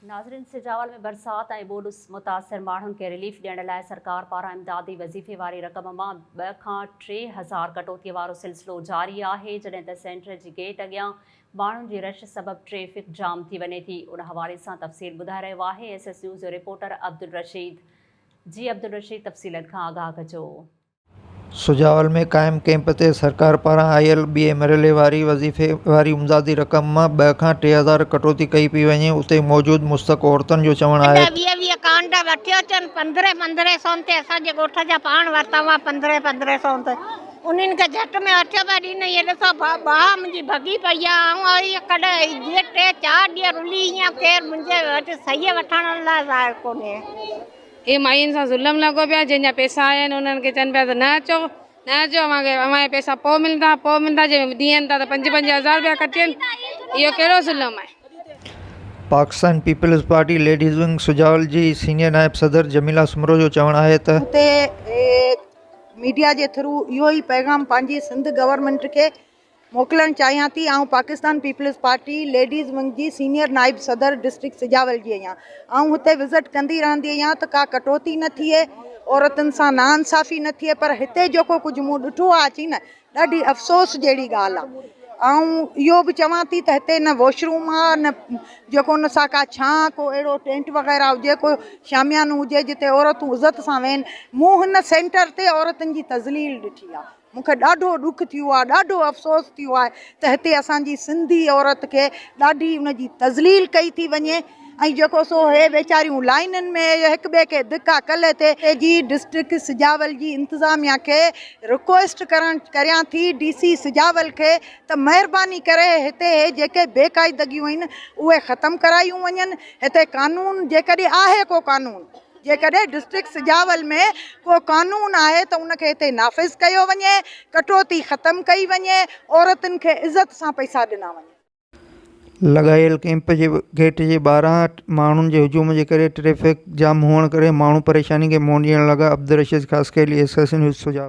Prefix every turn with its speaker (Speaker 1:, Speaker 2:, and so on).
Speaker 1: नाज़रीन, सिजावल में बरसात ऐं ॿोॾि मुतासिर माण्हुनि खे रिलीफ ॾियण लाइ सरकार पारां इमदादी वज़ीफ़े वारी रक़म मां 2 खां 3 हज़ार कटौतीअ वारो सिलसिलो जारी आहे, जॾहिं त सेंटर जी गेट अॻियां माण्हुनि जी रश सबबि ट्रैफ़िक जाम थी वञे थी। उन हवाले सां तफ़सील ॿुधाए रहियो आहे SS न्यूज़ जो रिपोर्टर अब्दुल रशीद। तफ़सीलनि खां आगाह कजो।
Speaker 2: सुजावल में क़ाइम कैंप ते सरकार पारां आयल ॿिए मरहले वारी वज़ीफ़े वारी इमदादी रक़म मां 2 खां 3 हज़ार कटौती कई पई वञे। उते मौजूद मुस्तक औरतुनि जो चवणु आहे
Speaker 3: 20 कांड वठी अचनि 1500 ते असांजे ॻोठ जा पाण वरिता हुआ 1500 ते उन्हनि खे झटि में अठ पिया ॾिन। इहे ॾिसो भाउ मुंहिंजी भॻी पई आहे ऐं कॾहिं जीअं 3-4 ॾींहं रुली ईअं केरु मुंहिंजे वटि सही वठण लाइ ज़ाहिर कोन्हे।
Speaker 4: ये मायुनि सां ज़ुल्म लॻो पिया, जंहिंजा पैसा आया आहिनि उन्हनि खे चवनि पिया त न अचो अव्हांजा पैसा पोइ मिलंदा जे ॾियनि था त 5-5 हज़ार रुपया कटियनि। इहो कहिड़ो ज़ुल्म आहे?
Speaker 2: पाकिस्तान पीपल्स पार्टी लेडीज़ विंग सुजावल जी सीनियर नायब सदर जमीला सुमरो जो चवणु आहे त
Speaker 5: मीडिया जे थ्रू इहो ई पैगाम पंहिंजी सिंध गवर्नमेंट खे मोकिलणु चाहियां थी। ऐं पाकिस्तान पीपल्स पार्टी लेडीज़ विंग जी सीनियर नायब सदर डिस्ट्रिक्ट सिजावल जी आहियां ऐं हुते विज़िट कंदी रहंदी आहियां त का कटौती न थिए, औरतुनि सां नाइंसाफ़ी न थिए। पर हिते जेको कुझु मूं ॾिठो आहे अची न ॾाढी अफ़सोस जहिड़ी ॻाल्हि आहे। ऐं इहो बि चवां थी त हिते न वॉशरूम आहे न जेको हुन सां का छां को अहिड़ो टेंट वग़ैरह हुजे, को शामियानो हुजे जिते औरतूं इज़त सां वेहनि। मूं हिन सेंटर ते औरतुनि जी तज़लील ॾिठी आहे। मूंखे ॾाढो ॾुख थियो आहे, ॾाढो अफ़सोस थियो आहे त हिते असांजी सिंधी औरत खे ॾाढी हुनजी तज़लील कई थी वञे। ऐं जेको सो हे वेचारियूं लाइनुनि में हिक ॿिए खे धिका कले ते जी डिस्ट्रिक्ट सिजावल जी इंतिज़ामिया खे रिक्वेस्ट करियां थी DC सिजावल खे त महिरबानी करे हिते जेके बेक़ाइदगियूं आहिनि उहे ख़तमु करायूं वञनि। हिते कानून जेकॾहिं आहे को कानून, जेकॾहिं डिस्ट्रिक्ट सिजावल में को कानून आहे त उनखे हिते नाफ़िज़ कयो वञे, कटौती ख़तमु कई वञे, औरतुनि खे इज़त सां पैसा ॾिना वञे।
Speaker 2: लॻायल कैंप जे गेट जे ॿाहिरां माण्हुनि जे हुजूम जे करे ट्रैफ़िक जाम हुअण करे माण्हू परेशानी खे मुंहुं ॾियण लॻा। अब्दुल रशीद ख़ासि SS न्यूज़ सुजावल।